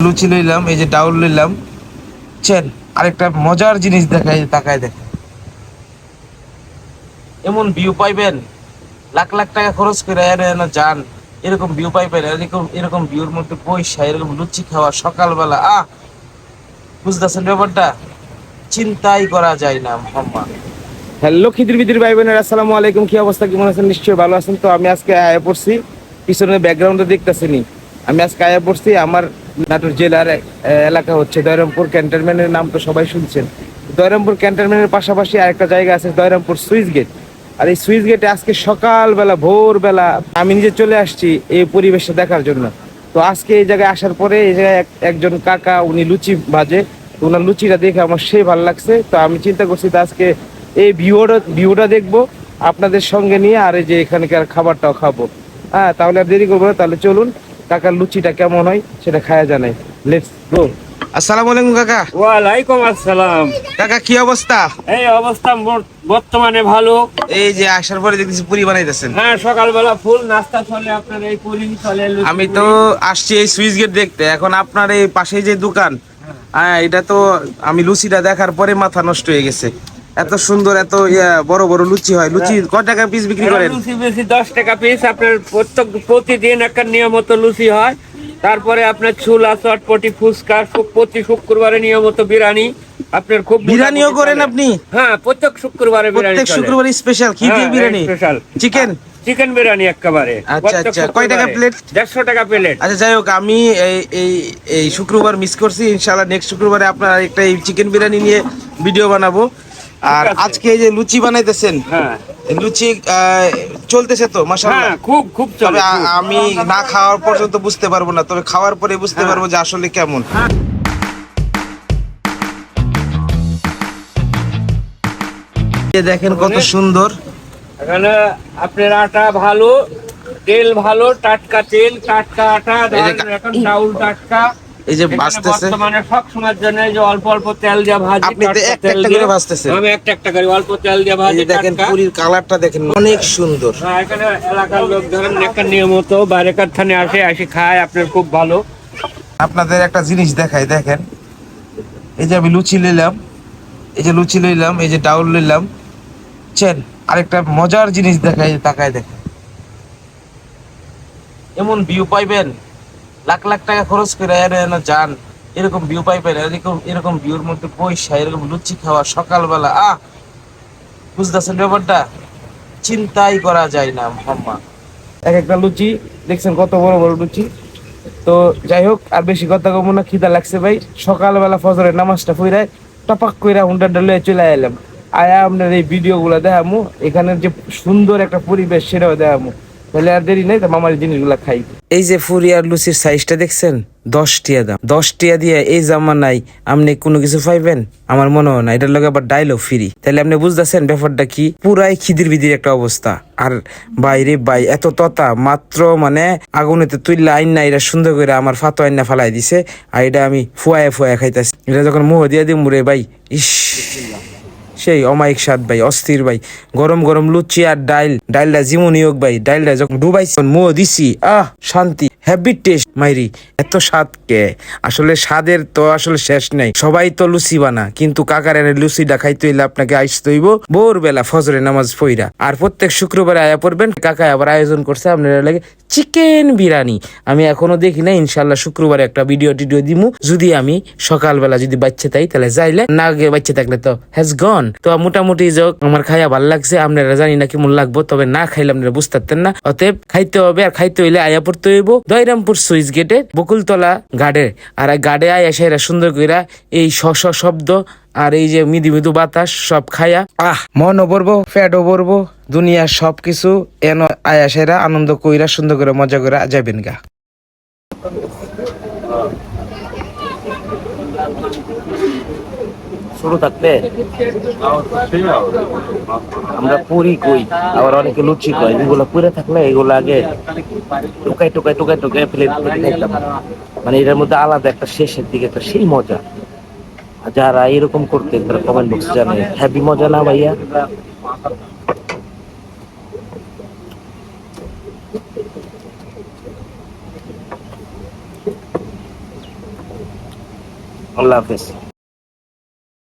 লুচি লইলাম, এই যে ডাউল লইলাম। চেন আরেকটা মজার জিনিস দেখাই, তাকায় দেখেন। এমন ভিউ পাইবেন, লাখ লাখ টাকা খরচ করে যান, এরকম ভিউ পাইবেন। এরকম এরকম ভিউর মধ্যে পয়সা, এরকম লুচি খাওয়া সকালবেলা, বুঝতেছেন ব্যাপারটা? চিন্তাই করা যায় না মাম্মা। হ্যালো খিদির বিদির ভাই বোনেরা, আসসালামু আলাইকুম। কি অবস্থা, কেমন আছেন? নিশ্চয়ই ভালো আছেন। তো আমি আজকে আয়া পড়ছি, পিছনের ব্যাকগ্রাউন্ডে দেখতেছেনি, আমি আজকে আয়া পড়ছি আমার নাটোর জেলার এলাকা হচ্ছে দয়রামপুর ক্যান্টনমেন্টের। নাম তো সবাই শুনছেন। দয়রামপুর ক্যান্টনমেন্টের পাশাপাশি আরেকটা জায়গা আছে দয়রামপুর সুইচ গেট। আর এই সুইচ গেটে আজকে সকালবেলা ভোরবেলা আমি নিজে চলে আসছি এই পরিবেশটা দেখার জন্য। তো আজকে এই জায়গায় আসার পরে এই জায়গায় একজন কাকা, উনি লুচি ভাজে। তো ওনার লুচিটা দেখে আমার সেই ভালো লাগছে। তো আমি চিন্তা করছি তো আজকে এই ভিউটা দেখবো আপনাদের সঙ্গে নিয়ে, আর এই যে এখানকার খাবারটাও খাবো। তাহলে আর দেরি করবো না, তাহলে চলুন কাকার লুচিটা কেমন হয় সেটা খায়া জানাই। Let's go. আসসালামু আলাইকুম কাকা। ওয়ালাইকুম আসসালাম। কাকা কি অবস্থা? এই অবস্থা বর্তমানে ভালো। এই যে আসার পরে দেখতেছি পুরি বানাইতেছেন। হ্যাঁ, সকালবেলা ফুল নাস্তা চলে, আপনার এই পুরি চলে। আমি তো আসছি এই সুইচ গেট দেখতে। এখন আপনার এই পাশে যে দোকান, এটা তো আমি লুচিটা দেখার পরে মাথা নষ্ট হয়ে গেছে। এত সুন্দর, এত বড় বড় লুচি হয়। লুচি কত টাকা পিস বিক্রি করেন? লুচি বেশি 10 টাকা পিস। আপনার প্রতিদিন একটা নিয়মিত লুচি হয়। তারপরে আপনার ছোলা, চটপটি, ফুচকা, প্রতি শুক্রবারে নিয়মিত বিরিয়ানি। আপনার খুব বিরিয়ানিও করেন আপনি? হ্যাঁ, প্রত্যেক শুক্রবারে বিরিয়ানি। প্রত্যেক শুক্রবারে স্পেশাল কি দিয়ে biryani? Special chicken. Chicken biryani একেবারে। আচ্ছা আচ্ছা, কয় টাকা প্লেট? 150 টাকা প্লেট। আচ্ছা যাই হোক, আমি এই শুক্রবার মিস করছি। ইনশাআল্লাহ নেক্সট শুক্রবারে আপনার একটা এই চিকেন বিরিয়ানি নিয়ে ভিডিও বানাবো। আর আজকে এই যে লুচি বানাইতেছেন, হ্যাঁ, লুচি চলতেছে তো মাশাআল্লাহ। হ্যাঁ, খুব খুব চলে। তবে আমি না খাওয়ার পর্যন্ত বুঝতে পারবো না, তবে খাওয়ার পরে বুঝতে পারবো যে আসলে কেমন। দেখেন কত সুন্দর। এখানে আপনার আটা ভালো, তেল ভালো, টাটকা তেল, টাটকা আটা। এখন চাউল টাটকা। এই যে ভাজতেছে, বর্তমানে সব সময়ের জন্য এই যে অল্প অল্প তেল দিয়ে ভাজি। আপনি তো একটা একটা করে ভাজতেছেন। আমি একটা একটা করে অল্প তেল দিয়ে ভাজি। দেখেন পুরির কালারটা দেখেন, অনেক সুন্দর। এখানে এলাকার লোক ধরেন একটা নিয়মিত বাইরেকার থানে আসে খায়, আপনার খুব ভালো। আপনাদের একটা জিনিস দেখাই, দেখেন এই যে আমি লুচি লইলাম, এই যে লুচি লইলাম, এই যে ডাউল লইলাম। চেন আরেকটা মজার জিনিস দেখাই, তাকায় দেখেন। এমন ভিউ পাইবেন, লাখ লাখ টাকা খরচ করে যান, এরকম ভিউ পাইবেন। এরকম এরকম ভিউর মধ্যে পয়সা, এরকম লুচি খাওয়া সকালবেলা, বুঝতেছেন ব্যাপারটা? চিন্তাই করা যায় না মাম্মা। এক একটা লুচি দেখছেন কত বড় বড় লুচি। তো যাই হোক, আর বেশি কথা কমো না, খিদা লাগছে ভাই। সকালবেলা ফজরের নামাজটা পড়ে টপাক কইরা হুন্ডাটা লয়ে চলে এলাম। আয়া আপনার এই ভিডিও গুলা দেখামু, এখানের যে সুন্দর একটা পরিবেশ সেটাও দেখামু। তাহলে আর দেরি নেই, তো মামার জিনিসগুলা খাই। এই যে ফুরি আর লুচির সাইজটা দেখছেন, 10 টিয়া দাম। 10 টিয়া দিয়ে এই জামানায় আপনি কোনো কিছু পাইবেন? আমার মনে হয় না। এটার লগে আবার ডায়লগ ফ্রি। তাহলে আপনি বুঝতেছেন ব্যাপারটা কি? পুরাই খিদির বিদির একটা অবস্থা। আর বাইরে ভাই এত ততা, মাত্র মানে আগুনেতে তুইলা আইন না, এটা সুন্দর করে আমার ফাতো আইন না ফালাই দিছে। আর এটা আমি ফুয়ায় ফুয়ায় খাইতেছি। এটা যখন মুহ দিয়ে দিই মুরে ভাই, ইস সেই অমায়িক স্বাদ ভাই, অস্থির ভাই। গরম গরম লুচি আর ডাইলটা যেমনই হোক ভাই, ডাইলটা যখন ডুবাইছি মুহ দিছি, শান্তি, হ্যাভি টেস্ট মাইরি। এত স্বাদ কে? আসলে স্বাদের তো আসলে শেষ নাই। সবাই তো লুচি বানা, কিন্তু কাকার লুচিটা খাইতে হইলে আপনাকে আসতে হইব ভোরবেলা ফজরে নামাজ পইরা। আর প্রত্যেক শুক্রবারে আয়া পড়বেন। কাকা আবার আয়োজন করছে আপনারা লাগে চিকেন বিরিয়ানি। আমি এখনো দেখি না, ইনশাল্লাহ শুক্রবারে একটা ভিডিও টিডিও দিমু। যদি আমি সকালবেলা যদি বাচ্চা তাই তাহলে যাইলে, না গিয়ে বাচ্চা থাকলে তো হ্যাজ গন। তো মোটামুটি যোগ আমার খাইয়া ভাল লাগছে। আপনারা জানি না কেমন লাগবো, তবে না খাইলে আপনারা বুঝতে পারতেন না। অতএব খাইতে হবে, আর খাইতে হইলে আয়া পড়তে হইব দয়রামপুর সুইচ গেটে বকুলতলা গাড়ে। আর গাড়ে আয়া সেরা সুন্দর কইরা এই শব্দ আর এই যে মৃদু মৃদু বাতাস সব খায়া মনও ভরবো, ফ্যাটও ভরবো, দুনিয়ার সবকিছু এন আয়া সেরা আনন্দ কইরা সুন্দর করে মজা করে যাবেন গা। শুরু থাকতে আমরা পুরি কই, আবার অনেকে লুচি কই। এগুলো পুরে থাকলে এগুলো আগে টুকাই টুকাই টুকাই টুকাই প্লেট খাইতাম। মানে এটার মধ্যে আলাদা একটা শেষের দিকে একটা সেই মজা। যারা এরকম করতে তারা কমেন্ট বক্সে জানে হ্যাপি মজা না ভাইয়া? আল্লাহ হাফেজ।